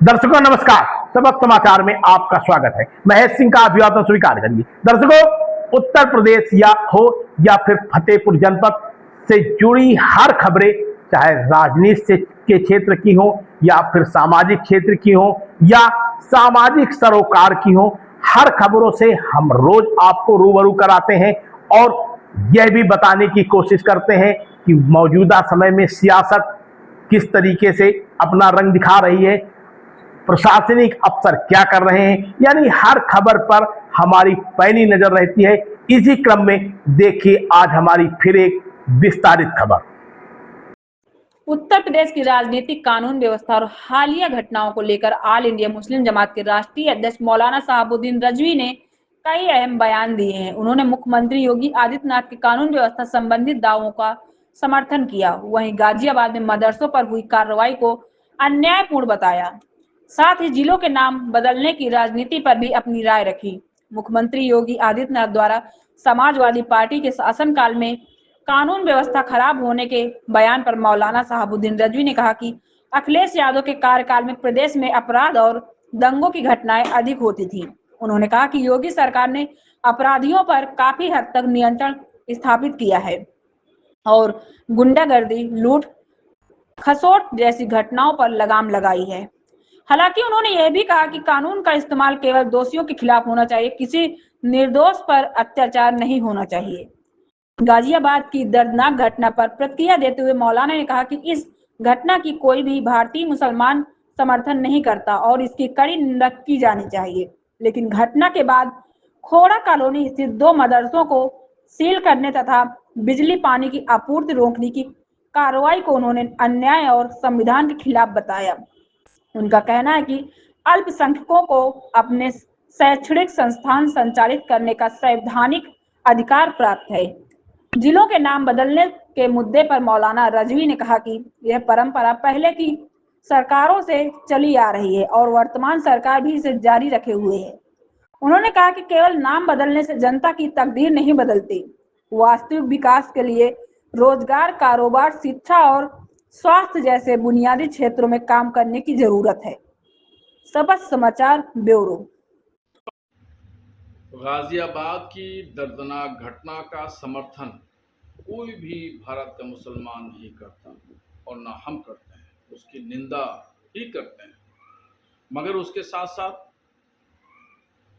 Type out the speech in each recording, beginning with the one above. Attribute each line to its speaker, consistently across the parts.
Speaker 1: दर्शकों नमस्कार। सबक समाचार में आपका स्वागत है। महेश सिंह का अभिवादन स्वीकार करिए। दर्शकों, उत्तर प्रदेश या फिर फतेहपुर जनपद से जुड़ी हर खबरें, चाहे राजनीति से के क्षेत्र की हो या फिर सामाजिक क्षेत्र की हो या सामाजिक सरोकार की हो, हर खबरों से हम रोज आपको रूबरू कराते हैं और यह भी बताने की कोशिश करते हैं कि मौजूदा समय में सियासत किस तरीके से अपना रंग दिखा रही है, प्रशासनिक अफसर क्या कर रहे हैं, यानी हर खबर पर हमारी पैनी नजर रहती है। इसी क्रम में देखिए आज हमारी फिर एक विस्तारित खबर।
Speaker 2: उत्तर प्रदेश की राजनीतिक कानून व्यवस्था और हालिया घटनाओं को लेकर ऑल इंडिया मुस्लिम जमात के राष्ट्रीय अध्यक्ष मौलाना शहाबुद्दीन रजवी ने कई अहम बयान दिए हैं। उन्होंने मुख्यमंत्री योगी आदित्यनाथ के कानून व्यवस्था संबंधित दावों का समर्थन किया। वहीं गाजियाबाद में मदरसों पर हुई कार्रवाई को अन्यायपूर्ण बताया। साथ ही जिलों के नाम बदलने की राजनीति पर भी अपनी राय रखी। मुख्यमंत्री योगी आदित्यनाथ द्वारा समाजवादी पार्टी के शासनकाल में कानून व्यवस्था खराब होने के बयान पर मौलाना शहाबुद्दीन रजवी ने कहा कि अखिलेश यादव के कार्यकाल में प्रदेश में अपराध और दंगों की घटनाएं अधिक होती थी। उन्होंने कहा कि योगी सरकार ने अपराधियों पर काफी हद तक नियंत्रण स्थापित किया है और गुंडागर्दी, लूट खसोट जैसी घटनाओं पर लगाम लगाई है। हालांकि उन्होंने यह भी कहा कि कानून का इस्तेमाल केवल दोषियों के खिलाफ होना चाहिए, किसी निर्दोष पर अत्याचार नहीं होना चाहिए। गाजियाबाद की दर्दनाक घटना पर प्रतिक्रिया देते हुए मौलाना ने कहा कि इस घटना की कोई भी भारतीय मुसलमान समर्थन नहीं करता और इसकी कड़ी निंदा की जानी चाहिए। लेकिन घटना के बाद खोड़ा कॉलोनी स्थित 2 मदरसों को सील करने तथा बिजली पानी की आपूर्ति रोकने की कार्रवाई को उन्होंने अन्याय और संविधान के खिलाफ बताया। उनका कहना है कि अल्पसंख्यकों को अपने शैक्षणिक संस्थान संचालित करने का संवैधानिक अधिकार प्राप्त है। जिलों के नाम बदलने के मुद्दे पर मौलाना रजवी ने कहा कि यह परंपरा पहले की सरकारों से चली आ रही है और वर्तमान सरकार भी इसे जारी रखे हुए है। उन्होंने कहा कि केवल नाम बदलने से जनता की तकदीर नहीं बदलती। वास्तविक विकास के लिए रोजगार, कारोबार, शिक्षा और स्वास्थ्य जैसे बुनियादी क्षेत्रों में काम करने की जरूरत है। सबक समाचार ब्यूरो।
Speaker 3: गाजियाबाद की दर्दनाक घटना का समर्थन कोई भी भारत का मुसलमान नहीं करता और ना हम करते हैं, उसकी निंदा ही करते हैं। मगर उसके साथ साथ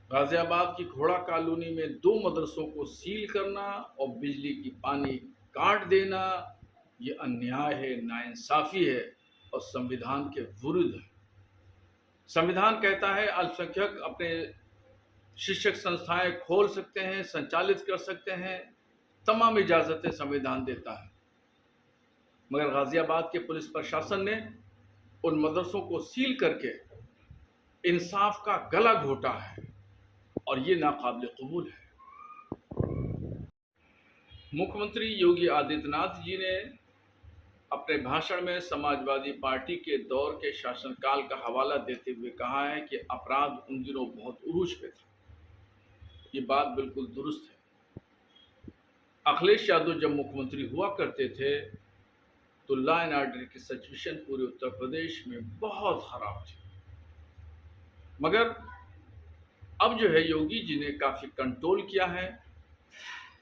Speaker 3: गाजियाबाद की घोड़ा कॉलोनी में 2 मदरसों को सील करना और बिजली की पानी काट देना, ये अन्याय है, नाइंसाफी है और संविधान के विरुद्ध है। संविधान कहता है अल्पसंख्यक अपने शिक्षक संस्थाएं खोल सकते हैं, संचालित कर सकते हैं, तमाम इजाजतें संविधान देता है। मगर गाजियाबाद के पुलिस प्रशासन ने उन मदरसों को सील करके इंसाफ का गला घोटा है और ये नाकाबिल कबूल है। मुख्यमंत्री योगी आदित्यनाथ जी ने अपने भाषण में समाजवादी पार्टी के दौर के शासनकाल का हवाला देते हुए कहा है कि अपराध उन दिनों बहुत उरूज पे था। ये बात बिल्कुल दुरुस्त है। अखिलेश यादव जब मुख्यमंत्री हुआ करते थे तो लॉ एंड ऑर्डर की सिचुएशन पूरे उत्तर प्रदेश में बहुत खराब थी। मगर अब जो है योगी जी ने काफ़ी कंट्रोल किया है,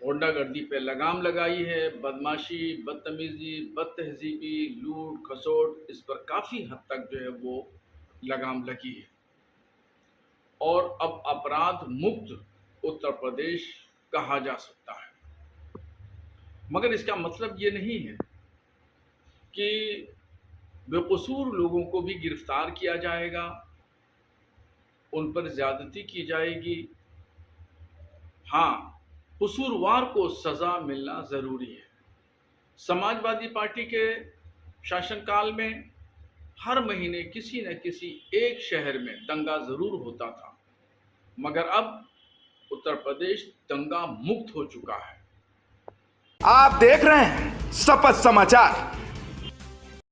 Speaker 3: गुंडागर्दी पे लगाम लगाई है, बदमाशी, बदतमीजी, बदतहजीबी, लूट खसोट, इस पर काफ़ी हद तक जो है वो लगाम लगी है और अब अपराध मुक्त उत्तर प्रदेश कहा जा सकता है। मगर इसका मतलब ये नहीं है कि बेकसूर लोगों को भी गिरफ्तार किया जाएगा, उन पर ज्यादती की जाएगी। हाँ, कसूरवार को सजा मिलना जरूरी है। समाजवादी पार्टी के शासनकाल में हर महीने किसी न किसी एक शहर में दंगा जरूर होता था, मगर अब उत्तर प्रदेश दंगा मुक्त हो चुका है।
Speaker 4: आप देख रहे हैं शपथ समाचार।